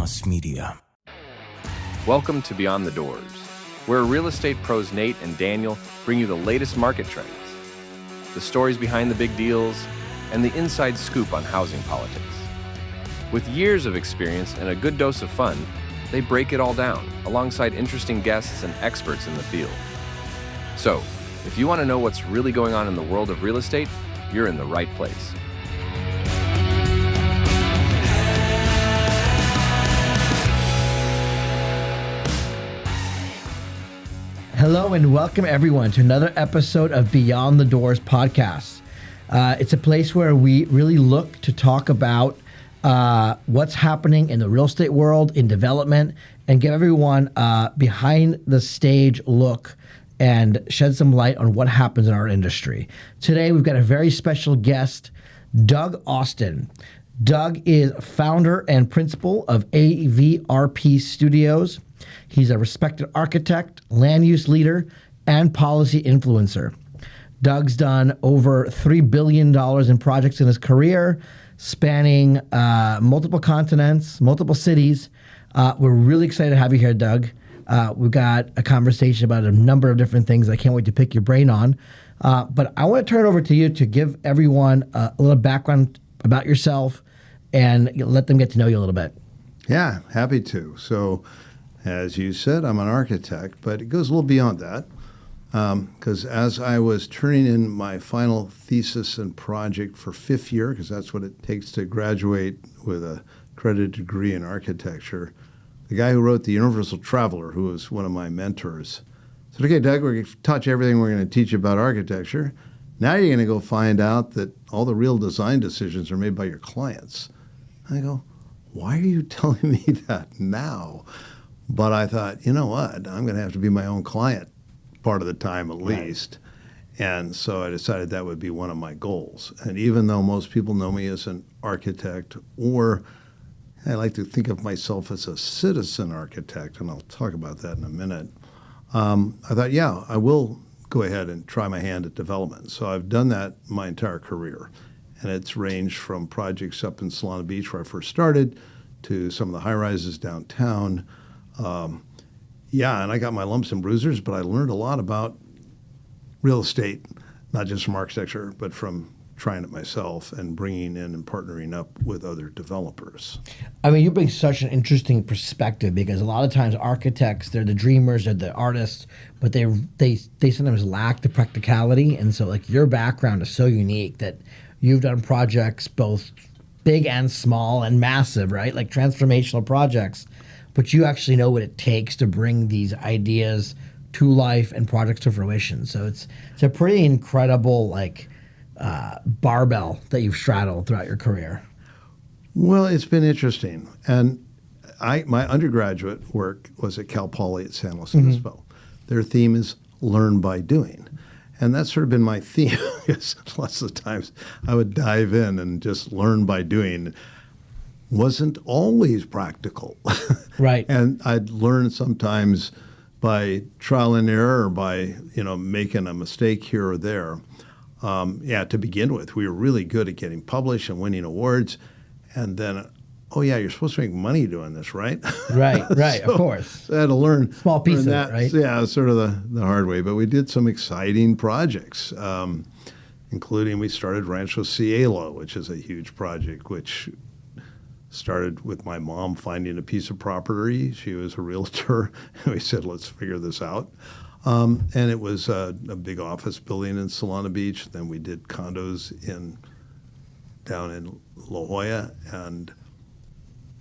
Moss Media. Welcome to Beyond the Doors, where real estate pros Nate and Daniel bring you the latest market trends, the stories behind the big deals, and the inside scoop on housing politics. With years of experience and a good dose of fun, they break it all down alongside interesting guests and experts in the field. So, if you want to know what's really going on in the world of real estate, you're in the right place. Hello and welcome everyone to another episode of Beyond the Doors podcast. It's a place where we really look to talk about what's happening in the real estate world, in development, and give everyone a behind the stage look and shed some light on what happens in our industry. Today we've got a very special guest, Doug Austin. Doug is founder and principal of AVRP Studios. He's a respected architect, land use leader, and policy influencer. Doug's done over $3 billion in projects in his career, spanning multiple continents, multiple cities. We're really excited to have you here, Doug. We've got a conversation about a number of different things I can't wait to pick your brain on. But I want to turn it over to you to give everyone a little background about yourself and let them get to know you a little bit. Yeah, happy to. So, as you said, I'm an architect, but it goes a little beyond that. Because as I was turning in my final thesis and project for fifth year, because that's what it takes to graduate with a accredited degree in architecture, the guy who wrote The Universal Traveler, who was one of my mentors, said, okay, Doug, we're going to touch everything we're going to teach you about architecture. Now you're going to go find out that all the real design decisions are made by your clients. I go, why are you telling me that now? But I thought, you know what? I'm going to have to be my own client part of the time at least. Right. And so I decided that would be one of my goals. And even though most people know me as an architect, or I like to think of myself as a citizen architect, and I'll talk about that in a minute, I thought, yeah, I will go ahead and try my hand at development. So I've done that my entire career. And it's ranged from projects up in Solana Beach, where I first started, to some of the high-rises downtown. And I got my lumps and bruisers, but I learned a lot about real estate, not just from architecture, but from trying it myself and bringing in and partnering up with other developers. I mean, you bring such an interesting perspective because a lot of times architects, they're the dreamers, they're the artists, but they sometimes lack the practicality. And so, like, your background is so unique that you've done projects both big and small and massive, right? Like transformational projects. But you actually know what it takes to bring these ideas to life and projects to fruition. So it's a pretty incredible barbell that you've straddled throughout your career. Well, it's been interesting. And my undergraduate work was at Cal Poly at San Luis Obispo. Mm-hmm. Their theme is learn by doing. And that's sort of been my theme. Lots of times I would dive in and just learn by doing. Wasn't always practical. Right. And I'd learn sometimes by trial and error or by, making a mistake here or there. To begin with, we were really good at getting published and winning awards. And then, you're supposed to make money doing this, right? Right, So of course. I had to learn. Small piece of that, it, right? Yeah, sort of the hard way. But we did some exciting projects, including we started Rancho Cielo, which is a huge project, which started with my mom finding a piece of property. She was a realtor. And we said, let's figure this out. And it was a big office building in Solana Beach. Then we did condos down in La Jolla. And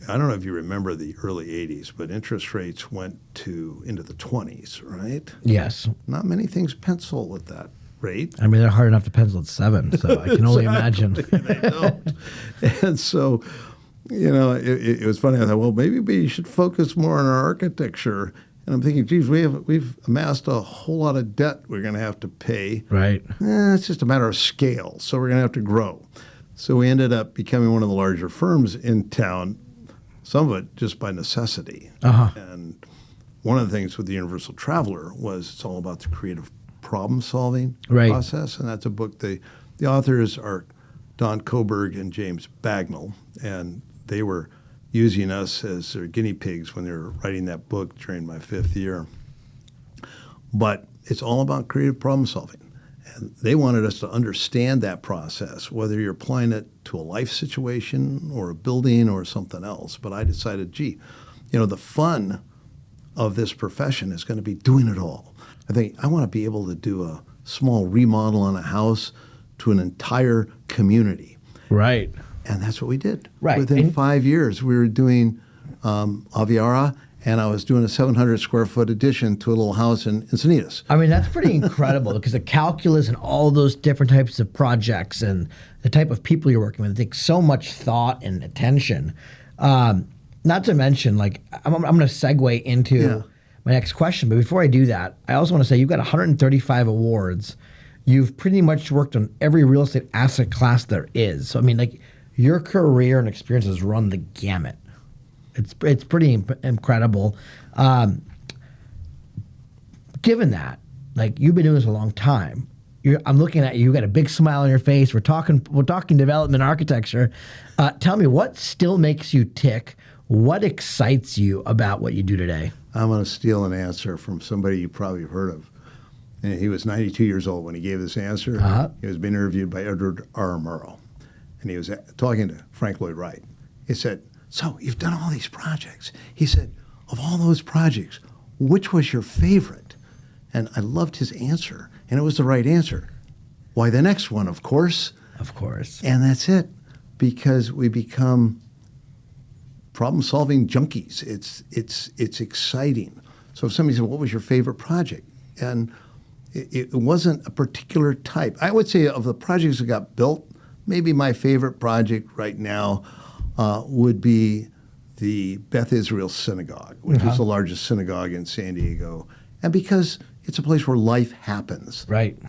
I don't know if you remember the early 80s, but interest rates went into the 20s, right? Yes. Not many things pencil at that rate. I mean, they're hard enough to pencil at 7, so I can only imagine. They don't. And so, it was funny. I thought, well, maybe we should focus more on our architecture. And I'm thinking, geez, we've amassed a whole lot of debt we're going to have to pay. Right. It's just a matter of scale. So we're going to have to grow. So we ended up becoming one of the larger firms in town, some of it just by necessity. Uh-huh. And one of the things with the Universal Traveler was it's all about the creative problem-solving process. And that's a book. The authors are Don Koberg and James Bagnall, and they were using us as their guinea pigs when they were writing that book during my 5th year. But it's all about creative problem solving. And they wanted us to understand that process, whether you're applying it to a life situation or a building or something else. But I decided, the fun of this profession is going to be doing it all. I think I want to be able to do a small remodel on a house to an entire community. Right. And that's what we did. Right. Within 5 years, we were doing Aviara, and I was doing a 700 square foot addition to a little house in Encinitas. I mean, that's pretty incredible because the calculus and all those different types of projects and the type of people you're working with take so much thought and attention. Not to mention, like, I'm going to segue into my next question. But before I do that, I also want to say you've got 135 awards. You've pretty much worked on every real estate asset class there is. So, I mean, like, your career and experience has run the gamut. It's pretty incredible. Given that, like, you've been doing this a long time, I'm looking at you. You got a big smile on your face. We're talking development architecture. Tell me, what still makes you tick? What excites you about what you do today? I'm going to steal an answer from somebody you probably have heard of. And he was 92 years old when he gave this answer. He was being interviewed by Edward R. Murrow. And he was talking to Frank Lloyd Wright. He said, "So you've done all these projects." He said, "Of all those projects, which was your favorite?" And I loved his answer. And it was the right answer. "Why, the next one, of course." Of course. And that's it. Because we become problem-solving junkies. It's exciting. So if somebody said, "What was your favorite project?" And it wasn't a particular type. I would say of the projects that got built, maybe my favorite project right now would be the Beth Israel Synagogue, which is the largest synagogue in San Diego. And because it's a place where life happens. Right.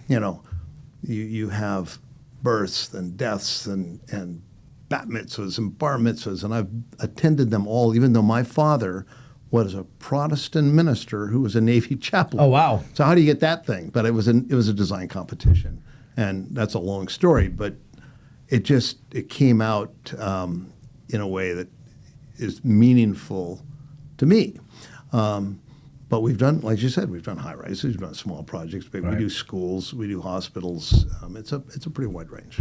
You have births and deaths and bat mitzvahs and bar mitzvahs, and I've attended them all, even though my father was a Protestant minister who was a Navy chaplain. Oh, wow. So how do you get that thing? But it was a design competition, and that's a long story, but it came out in a way that is meaningful to me. But we've done, like you said, we've done high rises, we've done small projects, but we do schools, we do hospitals. It's a pretty wide range.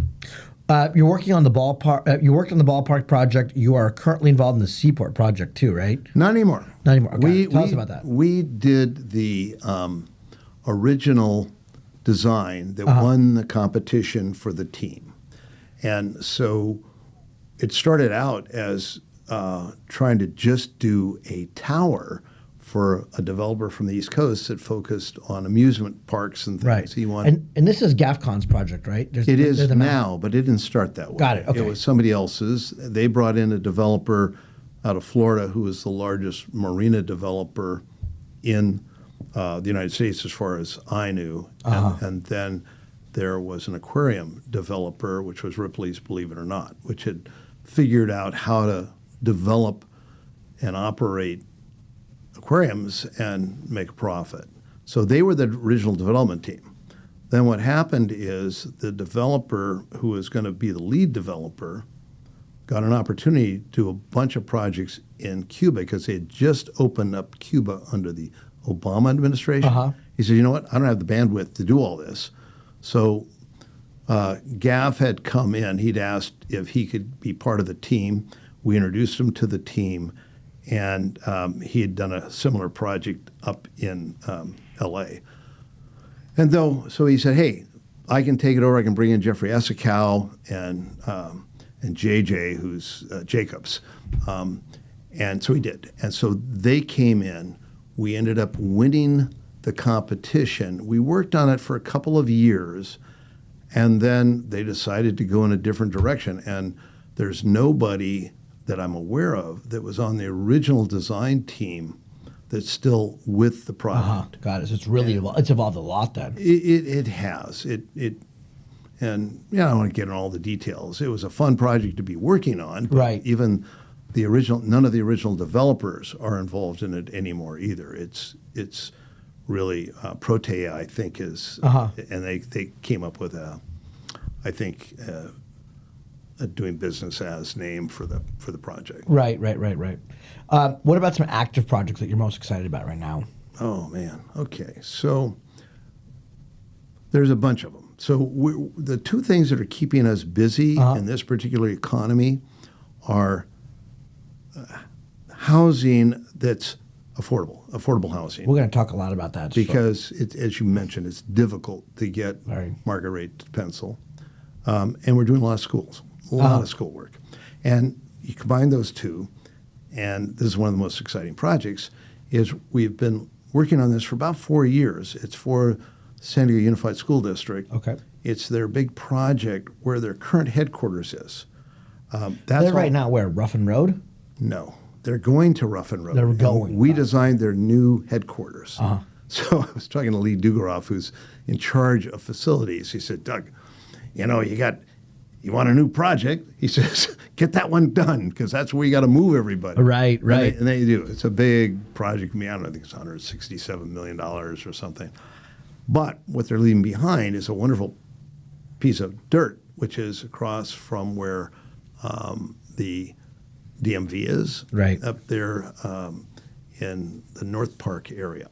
You're working on the ballpark. You worked on the ballpark project. You are currently involved in the Seaport project too, right? Not anymore. Not anymore. Okay. Tell us about that. We did the original design that won the competition for the team. And so it started out as trying to just do a tower for a developer from the East Coast that focused on amusement parks and things. Right. He wanted, and this is GAFCON's project, right? it is now, but it didn't start that way. Got it. Okay. It was somebody else's. They brought in a developer out of Florida who is the largest marina developer in the United States as far as I knew. And then there was an aquarium developer, which was Ripley's, believe it or not, which had figured out how to develop and operate aquariums and make a profit. So they were the original development team. Then what happened is the developer who was going to be the lead developer got an opportunity to do a bunch of projects in Cuba because they had just opened up Cuba under the Obama administration. He said, "You know what? I don't have the bandwidth to do all this." So Gav had come in. He'd asked if he could be part of the team. We introduced him to the team. And he had done a similar project up in L.A. And so he said, "Hey, I can take it over. I can bring in Jeffrey Esikow and JJ, who's Jacobs." And so he did. And so they came in. We ended up winning the competition. We worked on it for a couple of years, and then they decided to go in a different direction. And there's nobody that I'm aware of that was on the original design team that's still with the project. Got it. So it's really it's evolved a lot then. It has. And I don't want to get into all the details. It was a fun project to be working on. But right. Even none of the original developers are involved in it anymore either. It's really Protea, I think, is, and they came up with a doing business as name for the project. Right. What about some active projects that you're most excited about right now? Oh man. Okay. So there's a bunch of them. So the two things that are keeping us busy in this particular economy are housing that's affordable housing. We're going to talk a lot about that. Because, as you mentioned, it's difficult to get market rate to pencil. And we're doing a lot of schools, a lot of schoolwork. And you combine those two, and this is one of the most exciting projects, is we've been working on this for about 4 years. It's for San Diego Unified School District. Okay. It's their big project where their current headquarters is. They're right now where? Ruffin Road? No. They're going to Ruffin Road. They're going. We designed their new headquarters. So I was talking to Lee Dugaroff, who's in charge of facilities. He said, Doug, you want a new project? He says, get that one done, because that's where you got to move everybody. Right. And they do. It's a big project. I don't know, I think it's $167 million or something. But what they're leaving behind is a wonderful piece of dirt, which is across from where the DMV is, up there in the North Park area.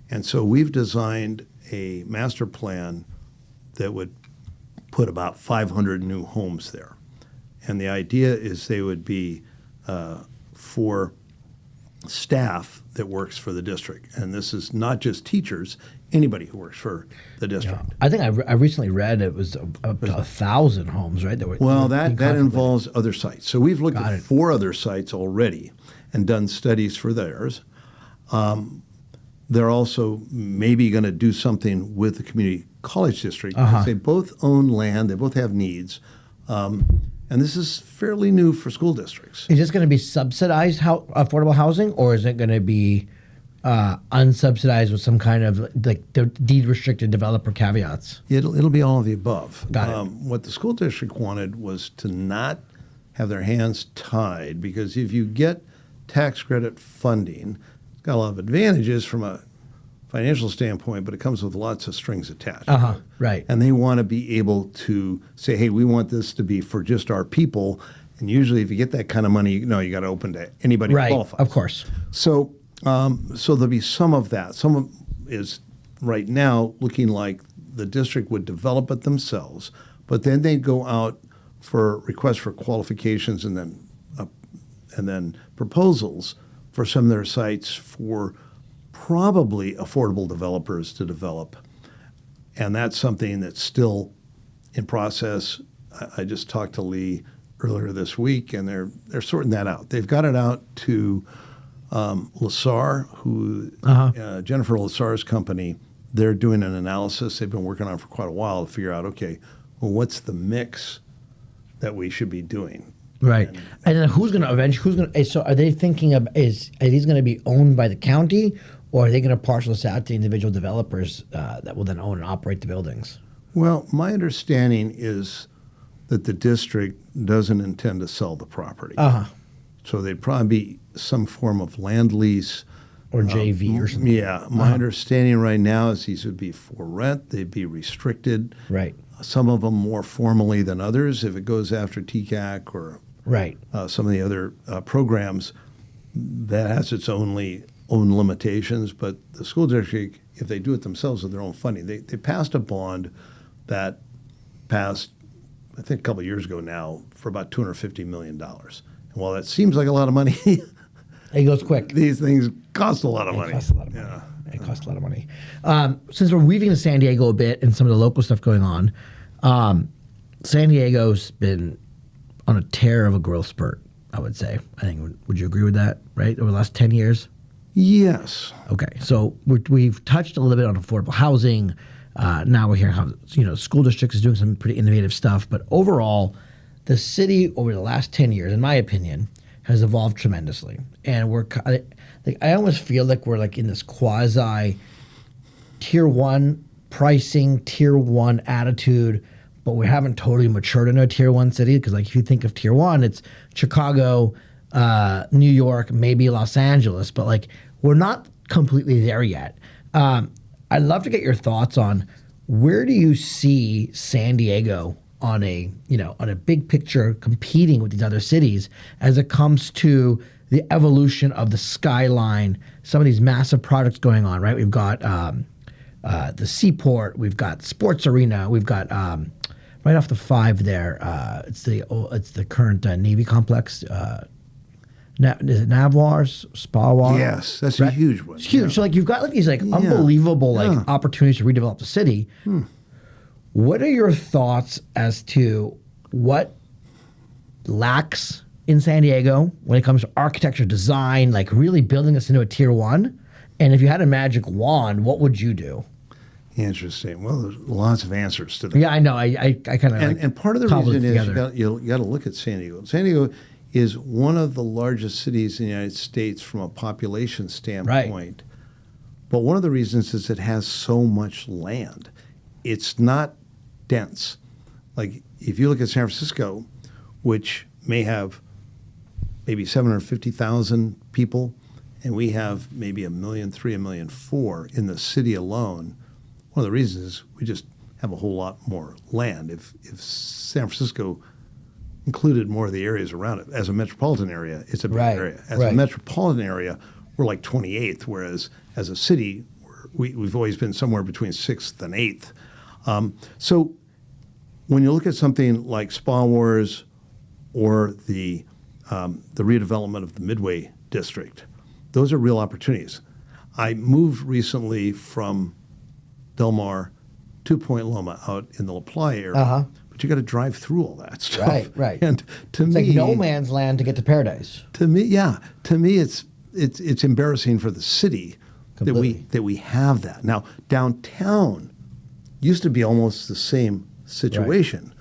And so we've designed a master plan that would put about 500 new homes there. And the idea is they would be for staff that works for the district. And this is not just teachers, anybody who works for the district. Yeah. I think I recently read it was up to 1,000 homes, right? That involves other sites. So we've looked at 4 other sites already and done studies for theirs. They're also maybe going to do something with the community college district because they both own land, they both have needs. And this is fairly new for school districts. Is this going to be subsidized affordable housing, or is it going to be unsubsidized with some kind of like deed restricted developer caveats? It'll be all of the above. Got it. What the school district wanted was to not have their hands tied, because if you get tax credit funding, it's got a lot of advantages from a financial standpoint, but it comes with lots of strings attached. Right. And they want to be able to say, hey, we want this to be for just our people. And usually if you get that kind of money, you got to open to anybody who qualifies. Of course. So there'll be some of that. Some of is right now looking like the district would develop it themselves, but then they'd go out for requests for qualifications and then proposals for some of their sites for probably affordable developers to develop. And that's something that's still in process. I just talked to Lee earlier this week, and they're sorting that out. They've got it out to Lasar, Jennifer Lasar's company. They're doing an analysis they've been working on for quite a while to figure out, okay, well, what's the mix that we should be doing? Right. And then so are they thinking of, are these going to be owned by the county, or are they going to parcel this out to individual developers that will then own and operate the buildings? Well, my understanding is that the district doesn't intend to sell the property. So they'd probably be some form of land lease. Or JV or something. Yeah. My understanding right now is these would be for rent. They'd be restricted. Right. Some of them more formally than others. If it goes after TCAC or some of the other programs, that has its own limitations. But the school district, if they do it themselves with their own funding, they passed a bond that passed, I think, a couple of years ago now for about $250 million. And while that seems like a lot of money, it goes quick. These things cost a lot of money. It costs a lot of money. Yeah. It costs a lot of money. Since we're weaving to San Diego a bit and some of the local stuff going on, San Diego's been on a tear of a growth spurt, I would say. I think, would you agree with that, right? Over the last 10 years? Yes. Okay. So we've touched a little bit on affordable housing. Now we're hearing how, school districts is doing some pretty innovative stuff. But overall, the city over the last 10 years, in my opinion, has evolved tremendously. And I almost feel like we're like in this quasi tier 1 pricing, tier 1 attitude, but we haven't totally matured into a tier 1 city, because like if you think of tier 1, it's Chicago, New York, maybe Los Angeles, but like we're not completely there yet. I'd love to get your thoughts on where do you see San Diego on a big picture competing with these other cities as it comes to the evolution of the skyline, some of these massive projects going on, right? We've got the seaport, we've got sports arena, we've got right off the 5 there. It's the current Navy complex. Is it Navwars, Spawar? Yes, that's a huge one. It's huge. Yeah. So like you've got like these like unbelievable like opportunities to redevelop the city. What are your thoughts as to what lacks in San Diego when it comes to architecture, design, like really building us into a tier 1? And if you had a magic wand, what would you do? Interesting. Well, there's lots of answers to that. Yeah, I know. I kind of And part of the reason is you got to look at San Diego. San Diego is one of the largest cities in the United States from a population standpoint. Right. But one of the reasons is it has so much land. It's not dense. Like if you look at San Francisco, which may have maybe 750,000 people, and we have maybe 1.3 million, 1.4 million in the city alone. One of the reasons is we just have a whole lot more land. If San Francisco included more of the areas around it, as a metropolitan area, it's a big area. As a metropolitan area, we're like 28th, whereas as a city, we've always been somewhere between 6th and 8th. So when you look at something like Spa Wars or the redevelopment of the Midway District, those are real opportunities. I moved recently from Del Mar to Point Loma out in the La Playa area, but you got to drive through all that stuff. Right. And to it's me, like no man's land to get to paradise. To me, it's embarrassing for the city that we have that. Now downtown used to be almost the same situation,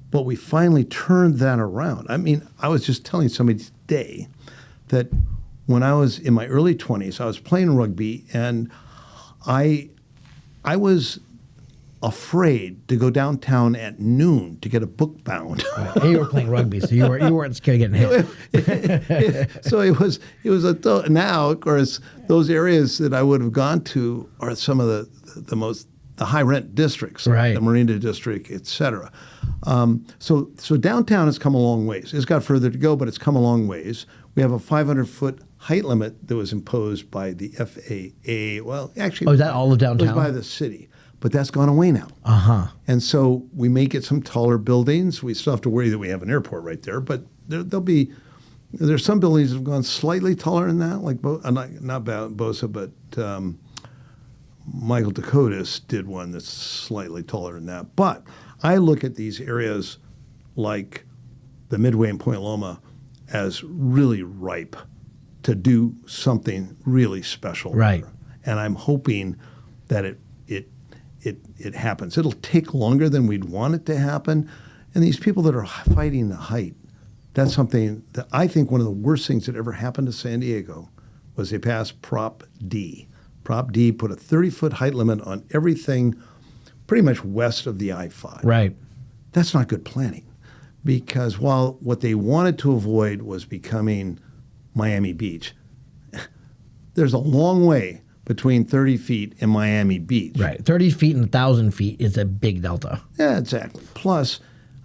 but we finally turned that around. I mean, I was just telling somebody today that when I was in my early 20s, I was playing rugby, and I was afraid to go downtown at noon to get a book bound. And you were playing rugby, so you weren't scared of getting hit. So it was now, of course, those areas that I would have gone to are some of the high rent districts, right? The Marina District, et cetera. So downtown has come a long ways. It's got further to go, but it's come a long ways. We have a 500-foot height limit that was imposed by the FAA. Well, actually, is that all of downtown? It was by the city, but that's gone away now. And so we may get some taller buildings. We still have to worry that we have an airport right there, but there's some buildings that have gone slightly taller than that, like not Bosa, but Michael Dakotas did one that's slightly taller than that. But I look at these areas like the Midway and Point Loma as really ripe to do something really special. Right. There. And I'm hoping that it happens. It'll take longer than we'd want it to happen. And these people that are fighting the height, that's something that I think one of the worst things that ever happened to San Diego was they passed Prop D. Prop D put a 30-foot height limit on everything pretty much west of the I-5. Right. That's not good planning, because while what they wanted to avoid was becoming Miami Beach, there's a long way between 30 feet and Miami Beach. Right. 30 feet and 1,000 feet is a big delta. Yeah, exactly. Plus,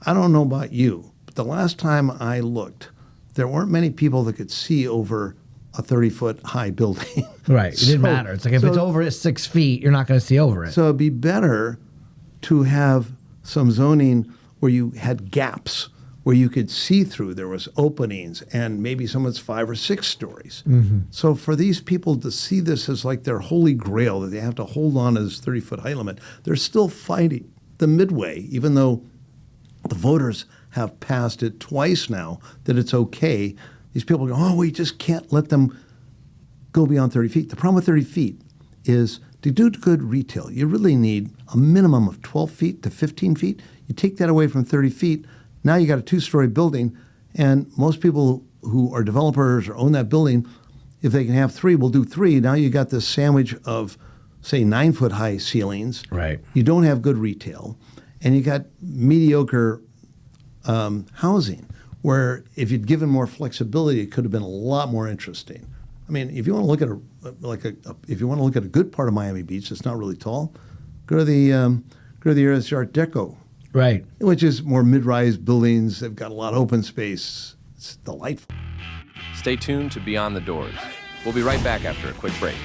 I don't know about you, but the last time I looked, there weren't many people that could see over a 30-foot high building. Right. It didn't matter. It's like if it's over at 6 feet, you're not going to see over it. So it'd be better to have some zoning where you had gaps, where you could see through. There was openings, and maybe some of it's 5 or 6 stories. So for these people to see this as like their holy grail, that they have to hold on to this 30-foot height limit, they're still fighting the Midway, even though the voters have passed it twice now that it's okay. These people go, oh, we just can't let them go beyond 30 feet. The problem with 30 feet is to do good retail, you really need a minimum of 12 feet to 15 feet. You take that away from 30 feet, now you got a 2-story building, and most people who are developers or own that building, if they can have 3, will do 3. Now you got this sandwich of, say, 9-foot high ceilings. Right. You don't have good retail, and you got mediocre housing, where if you'd given more flexibility, it could have been a lot more interesting. I mean, if you want to look at if you want to look at a good part of Miami Beach that's not really tall, go to the area that's Art Deco Right. which is more mid-rise buildings. They've got a lot of open space. It's delightful. Stay tuned to Beyond the Doors. We'll be right back after a quick break.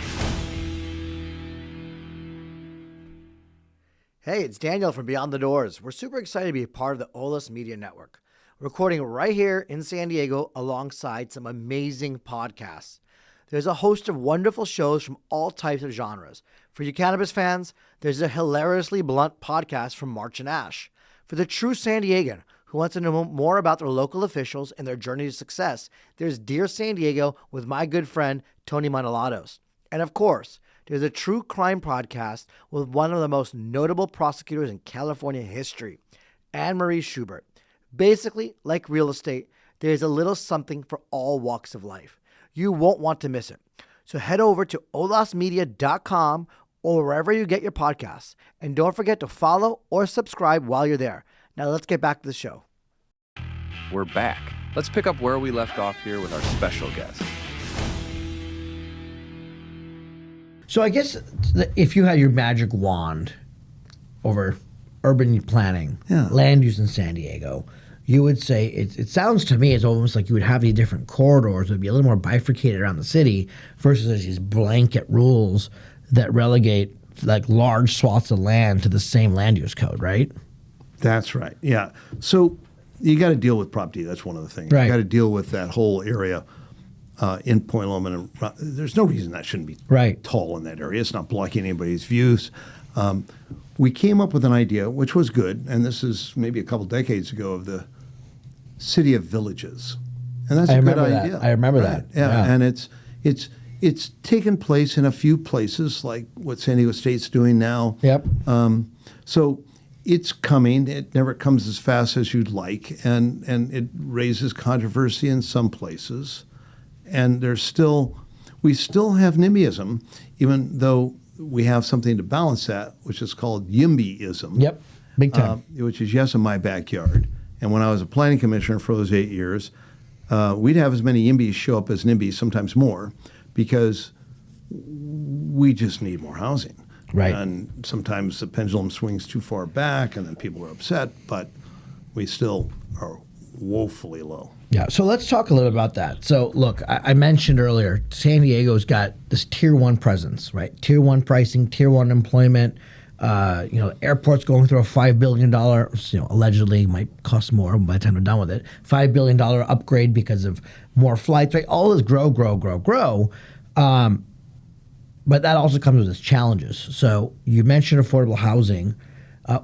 Hey, it's Daniel from Beyond the Doors. We're super excited to be a part of the OLS Media Network. We're recording right here in San Diego alongside some amazing podcasts. There's a host of wonderful shows from all types of genres. For you cannabis fans, there's a hilariously blunt podcast from March and Ash. For the true San Diegan who wants to know more about their local officials and their journey to success, there's Dear San Diego with my good friend Tony Manolatos. And of course, there's a true crime podcast with one of the most notable prosecutors in California history, Anne-Marie Schubert. Basically, like real estate, there's a little something for all walks of life. You won't want to miss it. So head over to olasmedia.com or wherever you get your podcasts. And don't forget to follow or subscribe while you're there. Now let's get back to the show. We're back. Let's pick up where we left off here with our special guest. So I guess if you had your magic wand over urban planning, land use in San Diego, you would say it sounds to me it's almost like you would have these different corridors that would be a little more bifurcated around the city versus these blanket rules that relegate like large swaths of land to the same land use code, right? That's right. Yeah. So you got to deal with Prop D. That's one of the things. Right. You got to deal with that whole area in Point Loma. And there's no reason that shouldn't be tall in that area. It's not blocking anybody's views. We came up with an idea, which was good, and this is maybe a couple decades ago, of the city of villages. And that's a good idea. I remember that. Yeah. And it's taken place in a few places, like what San Diego State's doing now. Yep. So it's coming. It never comes as fast as you'd like, and it raises controversy in some places. And we still have NIMBYism, even though we have something to balance that, which is called YIMBYism. Yep, big time. Which is yes in my backyard. And when I was a planning commissioner for those 8 years, we'd have as many YIMBYs show up as NIMBYs, sometimes more, because we just need more housing. Right. And sometimes the pendulum swings too far back, and then people are upset, but we still are woefully low. Yeah, so let's talk a little about that. So look, I mentioned earlier, San Diego's got this tier 1 presence, right? Tier 1 pricing, tier 1 employment. Airport's going through a $5 billion, allegedly might cost more by the time we're done with it, $5 billion upgrade because of more flights, right? All this grow. But that also comes with its challenges. So you mentioned affordable housing.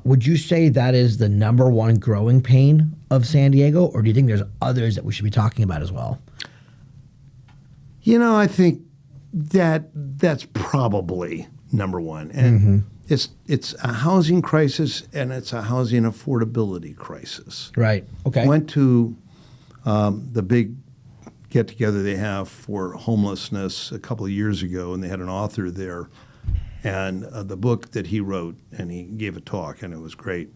Would you say that is the number one growing pain of San Diego, or do you think there's others that we should be talking about as well? I think that's probably number one. And it's a housing crisis, and it's a housing affordability crisis. Right. Okay. Went to the big get-together they have for homelessness a couple of years ago, and they had an author there. And the book that he wrote, and he gave a talk, and it was great,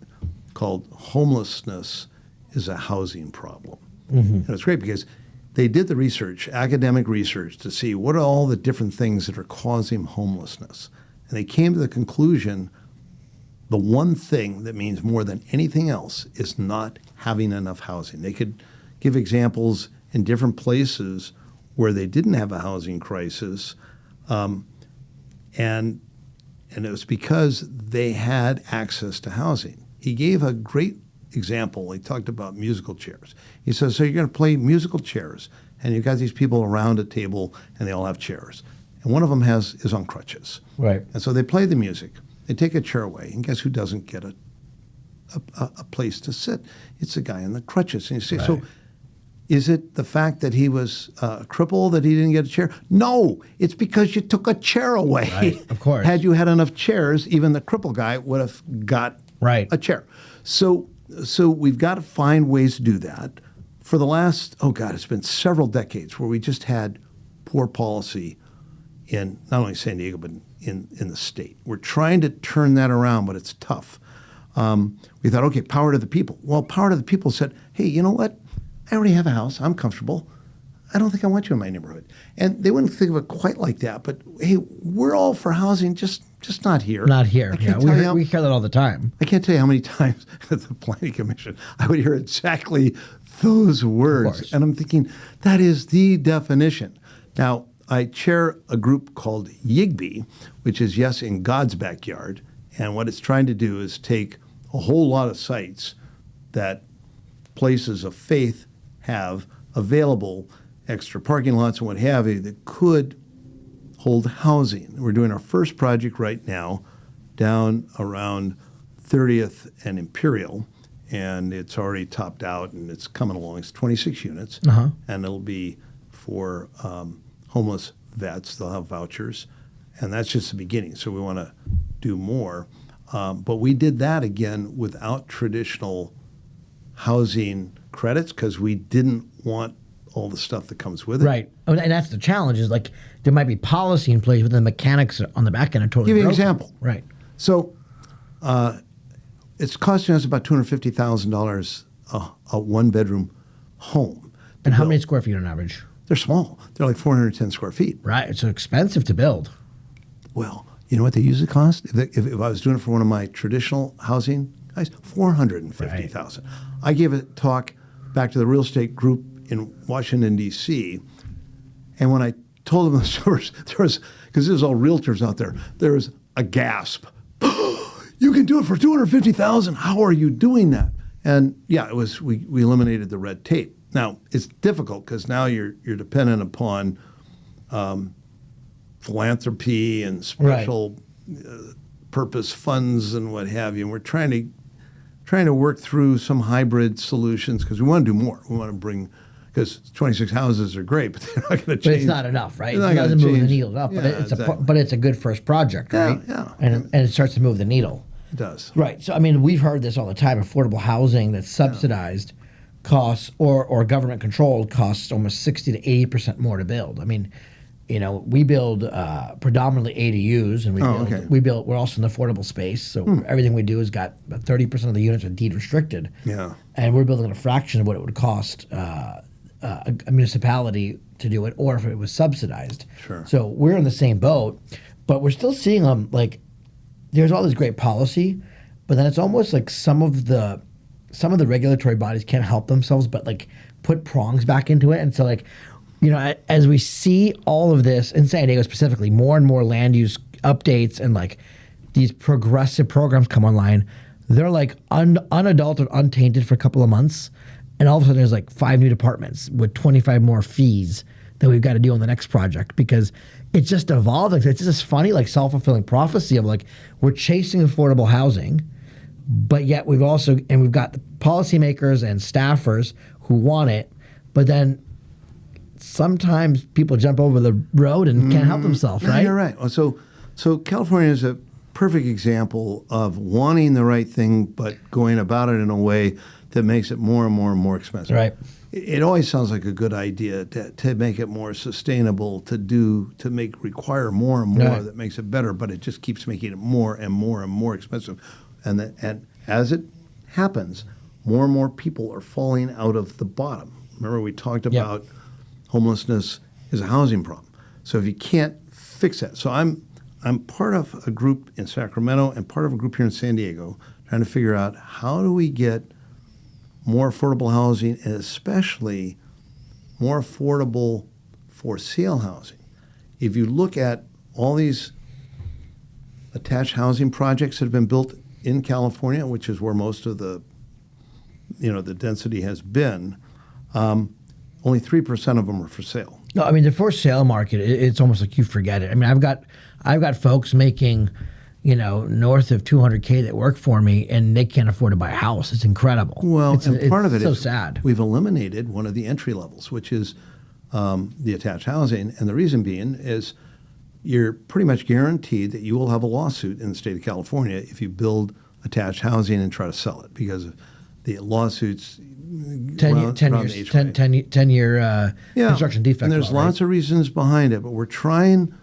called Homelessness is a Housing Problem. And it's great because they did the research, academic research, to see what are all the different things that are causing homelessness. And they came to the conclusion the one thing that means more than anything else is not having enough housing. They could give examples in different places where they didn't have a housing crisis, and it was because they had access to housing. He gave a great example. He talked about musical chairs. He says, so you're going to play musical chairs, and you've got these people around a table, and they all have chairs. And one of them is on crutches. Right. And so they play the music. They take a chair away, and guess who doesn't get a place to sit? It's the guy in the crutches. And you say, Right. So is it the fact that he was crippled that he didn't get a chair? No, it's because you took a chair away. Right, of course. Had you had enough chairs, even the crippled guy would have got a chair. So we've got to find ways to do that. For the last, it's been several decades where we just had poor policy in not only San Diego, but in the state. We're trying to turn that around, but it's tough. We thought, okay, power to the people. Well, power to the people said, hey, you know what? I already have a house. I'm comfortable. I don't think I want you in my neighborhood. And they wouldn't think of it quite like that, but hey, we're all for housing. Just just not here. Not here. I Yeah, can't tell you how- we hear that all the time. I can't tell you how many times at the Planning Commission I would hear exactly those words. course. And I'm thinking, that is the definition. Now, I chair a group called YIGBY, which is Yes in God's Backyard. And what it's trying to do is take a whole lot of sites that places of faith have available, extra parking lots and what have you, that could hold housing. We're doing our first project right now down around 30th and Imperial, and it's already topped out and it's coming along. It's 26 units, and it'll be for homeless vets. They'll have vouchers, and that's just the beginning. So we want to do more. But we did that again without traditional housing credits because we didn't want all the stuff that comes with it. Right. And that's the challenge is like there might be policy in place, but the mechanics on the back end are totally Give you an broken. example. Right. So it's costing us about $250,000 a one-bedroom home. And how many square feet on average? They're small. They're like 410 square feet. Right. It's expensive to build. Well, you know what they usually cost? If I was doing it for one of my traditional housing guys, $450,000. I gave a talk back to the real estate group in Washington, D.C., and when I told them the stories, there was, because it was all realtors out there was a gasp. You can do it for $250,000. How are you doing that? And yeah, it was. We eliminated the red tape. Now it's difficult because now you're dependent upon philanthropy and special purpose funds and what have you. And we're trying to work through some hybrid solutions because we want to do more. We want to bring, because 26 houses are great, but they're not going to change. But it's not enough, right? They're It not doesn't gonna move the change. needle enough, Yeah, but it's exactly. but it's a good first project, right? Yeah. And it starts to move the needle. It does. Right. So I mean, we've heard this all the time. Affordable housing that's subsidized costs or government controlled costs almost 60 to 80% more to build. I mean, you know, we build predominantly ADUs, and we're also in the affordable space. So everything we do has got about 30% of the units are deed restricted. Yeah. And we're building a fraction of what it would cost a municipality to do it, or if it was subsidized. Sure. So we're in the same boat, but we're still seeing them like there's all this great policy, but then it's almost like some of the regulatory bodies can't help themselves, but like put prongs back into it. And so like, you know, as we see all of this in San Diego specifically, more and more land use updates and like these progressive programs come online, they're like unadulterated, untainted for a couple of months. And all of a sudden there's like 5 new departments with 25 more fees that we've got to do on the next project because it's just evolving. It's just this funny, like self-fulfilling prophecy of like, we're chasing affordable housing, but yet we've got the policymakers and staffers who want it, but then sometimes people jump over the road and can't help themselves, right? Yeah, you're right. So California is a perfect example of wanting the right thing, but going about it in a way that makes it more and more and more expensive. Right. It always sounds like a good idea to make it more sustainable, to require more and more Right. that makes it better, but it just keeps making it more and more and more expensive. And as it happens, more and more people are falling out of the bottom. Remember we talked about homelessness is a housing problem. So if you can't fix that. So I'm part of a group in Sacramento and part of a group here in San Diego trying to figure out how do we get more affordable housing and especially more affordable for sale housing. If you look at all these attached housing projects that have been built in California, which is where most of the density has been, only 3% of them are for sale. No, I mean the for sale market. It's almost like you forget it. I mean, I've got folks making, you know, north of $200K that work for me, and they can't afford to buy a house. It's incredible. Well, and part of it so is sad. We've eliminated one of the entry levels, which is the attached housing, and the reason being is you're pretty much guaranteed that you will have a lawsuit in the state of California if you build attached housing and try to sell it because of the lawsuits. 10 around years, the HOA. 10 year construction defect. And there's law, lots of reasons behind it, but we're trying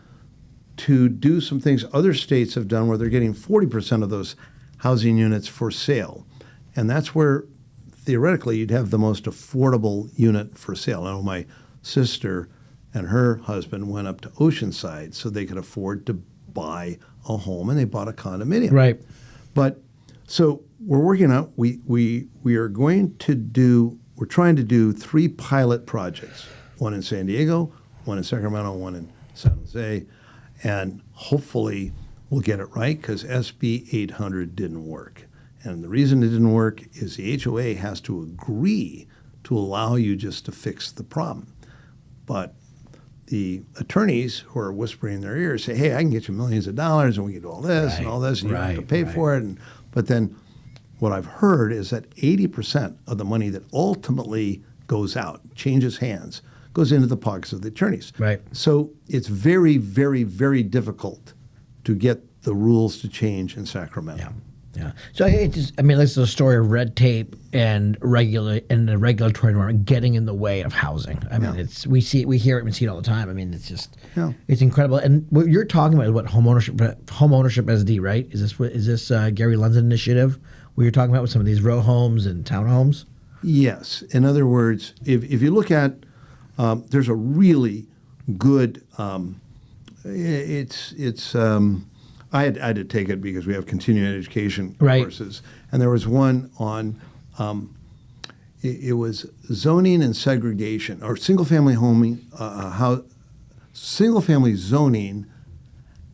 to do some things other states have done where they're getting 40% of those housing units for sale. And that's where theoretically you'd have the most affordable unit for sale. I know my sister and her husband went up to Oceanside so they could afford to buy a home, and they bought a condominium. Right. But so we're working out. We're trying to do 3 pilot projects: one in San Diego, one in Sacramento, one in San Jose, and hopefully we'll get it right, because SB 800 didn't work. And the reason it didn't work is the HOA has to agree to allow you just to fix the problem. But the attorneys who are whispering in their ears say, hey, I can get you millions of dollars, and we can do all this and all this, and you don't have to pay for it. But then what I've heard is that 80% of the money that ultimately goes out, changes hands, goes into the pockets of the attorneys. Right. So it's very, very, very difficult to get the rules to change in Sacramento. Yeah. So this is a story of red tape and the regulatory environment getting in the way of housing. I mean, we hear it and see it all the time. I mean, it's just it's incredible. And what you're talking about is what home ownership SD, right? Is this Gary Lund's initiative where you're talking about with some of these row homes and townhomes? Yes. In other words, if you look at there's a really good I had to take it because we have continuing education courses, and there was one on it was zoning and segregation, or single family zoning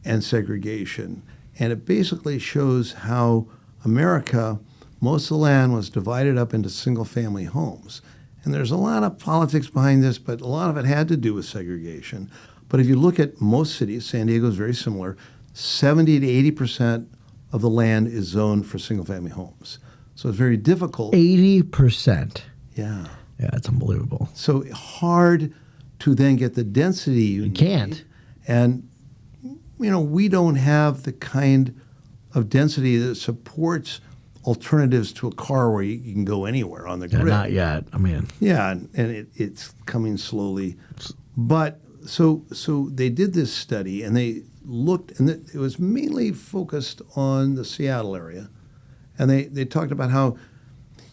and segregation, and it basically shows how America, most of the land was divided up into single family homes. And there's a lot of politics behind this, but a lot of it had to do with segregation. But if you look at most cities, San Diego is very similar, 70 to 80% of the land is zoned for single-family homes. So it's very difficult. 80%? Yeah. Yeah, that's unbelievable. So hard to then get the density you need. Can't. And, we don't have the kind of density that supports alternatives to a car where you can go anywhere on the grid. Not yet. I mean. Yeah, and it's coming slowly. But so they did this study, and they looked, and it was mainly focused on the Seattle area. And they talked about how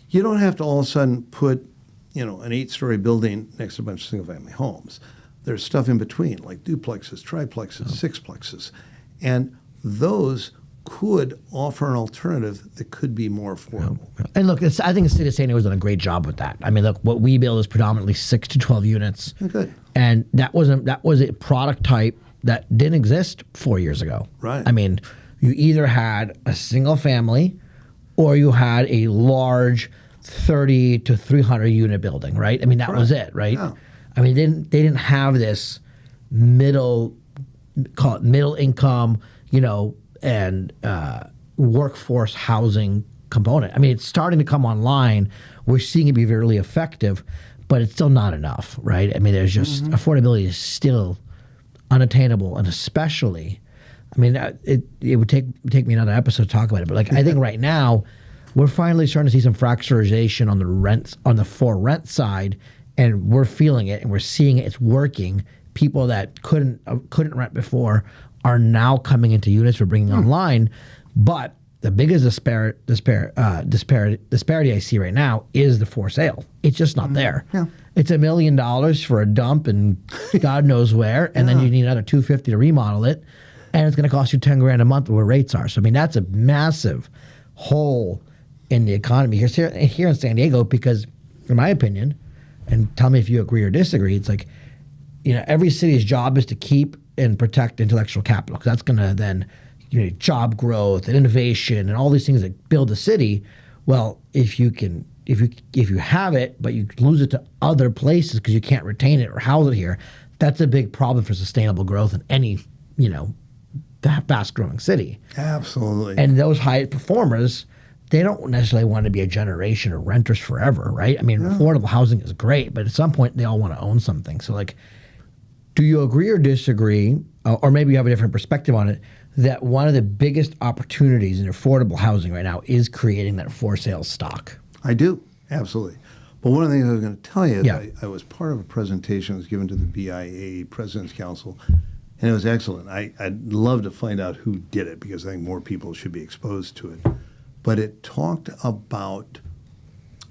you don't have to all of a sudden put, an 8-story building next to a bunch of single-family homes. There's stuff in between, like duplexes, triplexes, sixplexes. And those could offer an alternative that could be more affordable. And look, I think the city of San Diego has done a great job with that. I mean, look, what we build is predominantly 6 to 12 units. Good. And that was a product type that didn't exist 4 years ago. Right. I mean, you either had a single family or you had a large 30 to 300 unit building, right? I mean, that was it, right? Yeah. I mean, they didn't have this middle income, and workforce housing component. I mean, it's starting to come online. We're seeing it be really effective, but it's still not enough, right? I mean, there's just affordability is still unattainable, and especially, I mean, it would take me another episode to talk about it, but I think right now we're finally starting to see some fracturization on the rents, on the for rent side, and we're feeling it and we're seeing it. It's working. People that couldn't rent before are now coming into units we're bringing online, but the biggest disparity I see right now is the for sale. It's just not there. Yeah. It's $1 million for a dump and God knows where, and then you need another $250 to remodel it, and it's going to cost you $10,000 a month where rates are. So I mean, that's a massive hole in the economy here in San Diego, because, in my opinion, and tell me if you agree or disagree, it's like, every city's job is to keep and protect intellectual capital, because that's going to then job growth and innovation and all these things that build a city. Well, if you have it, but you lose it to other places because you can't retain it or house it here, that's a big problem for sustainable growth in any fast growing city. Absolutely. And those high performers, they don't necessarily want to be a generation of renters forever, right? I mean, affordable housing is great, but at some point they all want to own something. So do you agree or disagree, or maybe you have a different perspective on it, that one of the biggest opportunities in affordable housing right now is creating that for sale stock? I do, absolutely. But one of the things I was going to tell you is I was part of a presentation that was given to the BIA President's Council, and it was excellent. I'd love to find out who did it, because I think more people should be exposed to it. But it talked about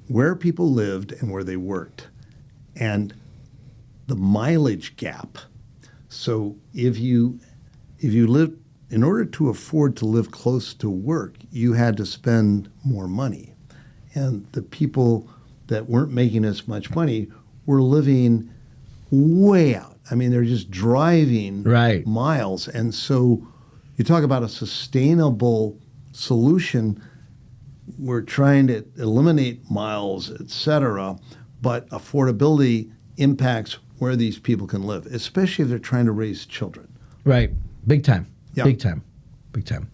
where people lived and where they worked, and the mileage gap. So if you lived in order to afford to live close to work, you had to spend more money. And the people that weren't making as much money were living way out. I mean, they're just driving Right. miles. And so you talk about a sustainable solution. We're trying to eliminate miles, et cetera, but affordability impacts where these people can live, especially if they're trying to raise children. Right. Big time. Yeah. Big time. Big time.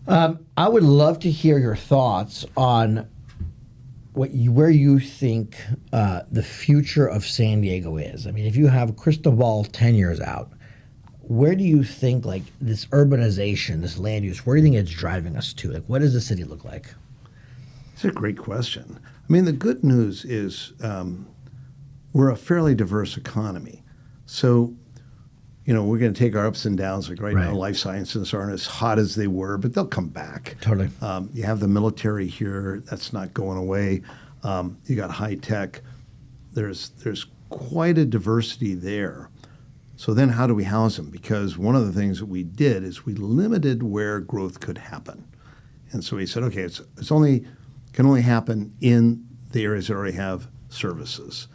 I would love to hear your thoughts on where you think the future of San Diego is. I mean, if you have a crystal ball 10 years out, where do you think like this urbanization, this land use, where do you think it's driving us to? Like, what does the city look like? It's a great question. I mean, the good news is we're a fairly diverse economy. So, you know, we're going to take our ups and downs. Like right now, life sciences aren't as hot as they were, but they'll come back. Totally. You have the military here. That's not going away. You got high tech. There's quite a diversity there. So then how do we house them? Because one of the things that we did is we limited where growth could happen. And so we said, okay, it's can only happen in the areas that already have services.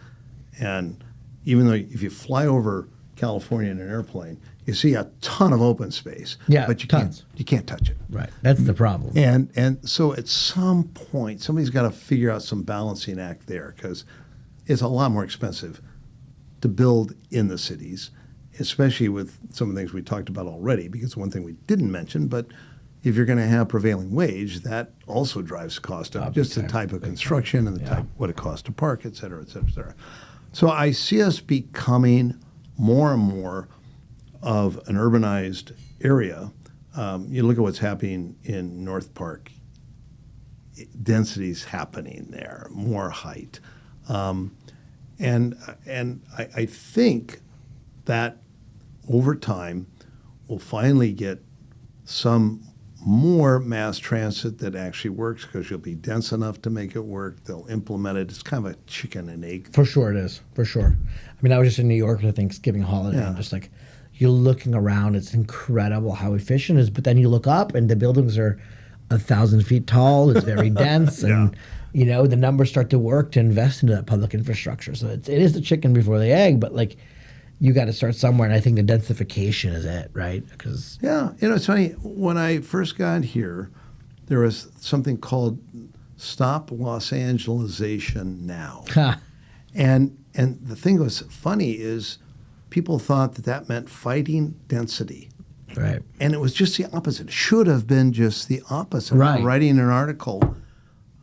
And even though if you fly over California in an airplane, you see a ton of open space. Yeah, but you tons. can't touch it. Right. That's the problem. And so at some point, somebody's got to figure out some balancing act there, because it's a lot more expensive to build in the cities, especially with some of the things we talked about already, because one thing we didn't mention, but if you're going to have prevailing wage, that also drives the cost up, just the type of construction and the type, what it costs to park, et cetera, et cetera, et cetera. So I see us becoming more and more of an urbanized area. You look at what's happening in North Park, density's happening there, more height. And I think that over time we'll finally get some more mass transit that actually works, because you'll be dense enough to make it work. They'll implement it. It's kind of a chicken and egg. For sure it is. For sure. I mean, I was just in New York for Thanksgiving holiday. Yeah. And just like, you're looking around, it's incredible how efficient it is. But then you look up and the buildings are 1,000 feet tall. It's very dense. And, you know, the numbers start to work to invest into that public infrastructure. So it is the chicken before the egg. But like, you got to start somewhere, and I think the densification is it, right? Because yeah, you know, it's funny. When I first got here, there was something called Stop Los Angelesization Now, and the thing that was funny is people thought that meant fighting density, right? And it was just the opposite. It should have been just the opposite. Right. I'm writing an article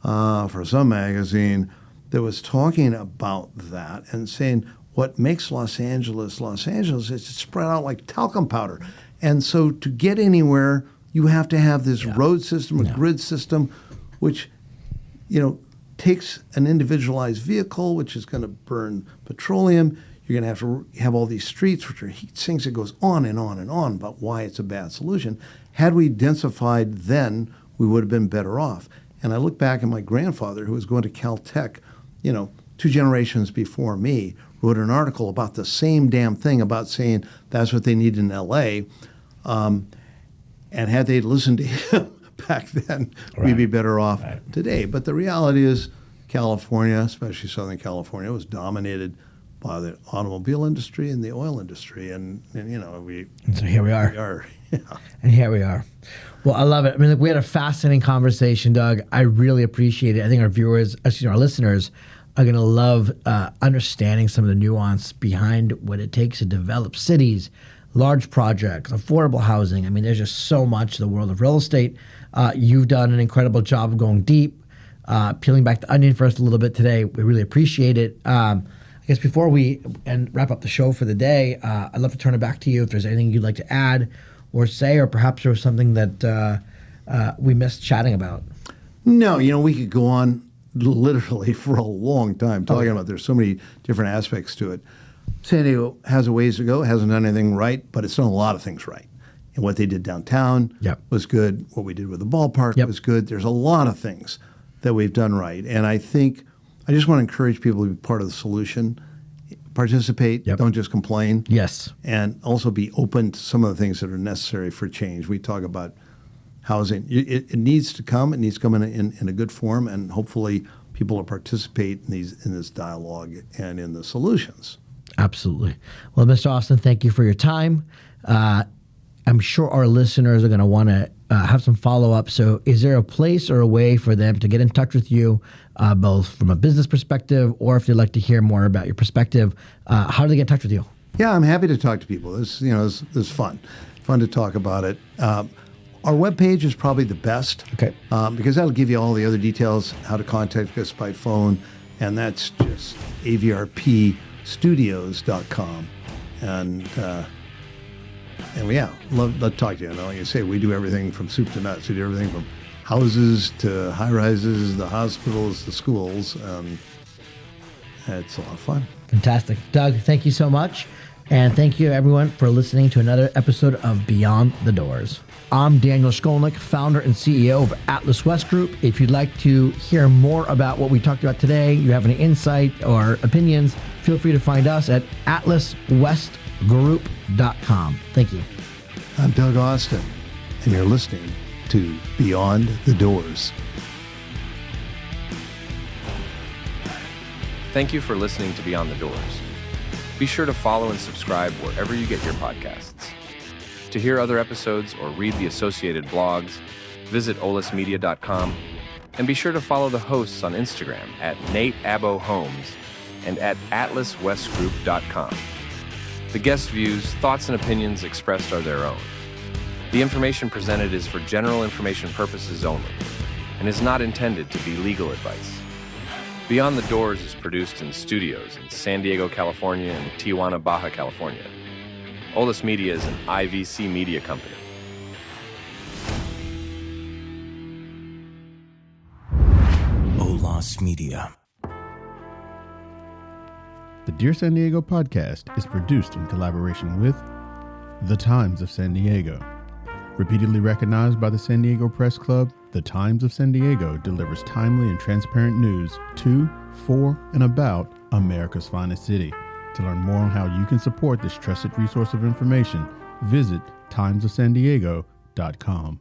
for some magazine that was talking about that and saying, what makes Los Angeles is it's spread out like talcum powder. And so to get anywhere, you have to have this road system, a grid system, which, you know, takes an individualized vehicle, which is going to burn petroleum. You're going to have all these streets, which are heat sinks. It goes on and on and on about why it's a bad solution. Had we densified then, we would have been better off. And I look back at my grandfather, who was going to Caltech, you know, 2 generations before me, wrote an article about the same damn thing, about saying that's what they need in L.A. And had they listened to him back then, we'd be better off today. But the reality is California, especially Southern California, was dominated by the automobile industry and the oil industry. And you know, so here we are. And here we are. Well, I love it. I mean, look, we had a fascinating conversation, Doug. I really appreciate it. I think our viewers, our listeners, are going to love understanding some of the nuance behind what it takes to develop cities, large projects, affordable housing. I mean, there's just so much in the world of real estate. You've done an incredible job of going deep, peeling back the onion for us a little bit today. We really appreciate it. I guess before we wrap up the show for the day, I'd love to turn it back to you if there's anything you'd like to add or say, or perhaps there was something that we missed chatting about. No, you know, we could go on literally for a long time talking about, there's so many different aspects to it. San Diego has a ways to go, hasn't done anything right, but it's done a lot of things right. And what they did downtown was good. What we did with the ballpark was good. There's a lot of things that we've done right. And I think I just want to encourage people to be part of the solution. participate. Yep. Don't just complain. Yes. And also be open to some of the things that are necessary for change. We talk about housing. It needs to come. It needs to come in a good form, and hopefully people will participate in this dialogue and in the solutions. Absolutely. Well, Mr. Austin, thank you for your time. I'm sure our listeners are going to want to have some follow-up. So is there a place or a way for them to get in touch with you, both from a business perspective or if they'd like to hear more about your perspective? How do they get in touch with you? Yeah, I'm happy to talk to people. This is fun to talk about it. Our webpage is probably the best, Okay. Because that'll give you all the other details, how to contact us by phone, and that's just avrpstudios.com. And yeah, love to talk to you. Like you say, we do everything from soup to nuts. We do everything from houses to high-rises, the hospitals, the schools. It's a lot of fun. Fantastic. Doug, thank you so much. And thank you, everyone, for listening to another episode of Beyond the Doors. I'm Daniel Shkolnik, founder and CEO of Atlas West Group. If you'd like to hear more about what we talked about today, you have any insight or opinions, feel free to find us at atlaswestgroup.com. Thank you. I'm Doug Austin, and you're listening to Beyond the Doors. Thank you for listening to Beyond the Doors. Be sure to follow and subscribe wherever you get your podcasts. To hear other episodes or read the associated blogs, visit olismedia.com, and be sure to follow the hosts on Instagram at Nate Abo Homes and at atlaswestgroup.com. The guest views, thoughts, and opinions expressed are their own. The information presented is for general information purposes only and is not intended to be legal advice. Beyond the Doors is produced in studios in San Diego, California and Tijuana, Baja California. Olis Media is an IVC media company. Olis Media. The Dear San Diego podcast is produced in collaboration with The Times of San Diego. Repeatedly recognized by the San Diego Press Club, The Times of San Diego delivers timely and transparent news to, for, and about America's finest city. To learn more on how you can support this trusted resource of information, visit timesofsandiego.com.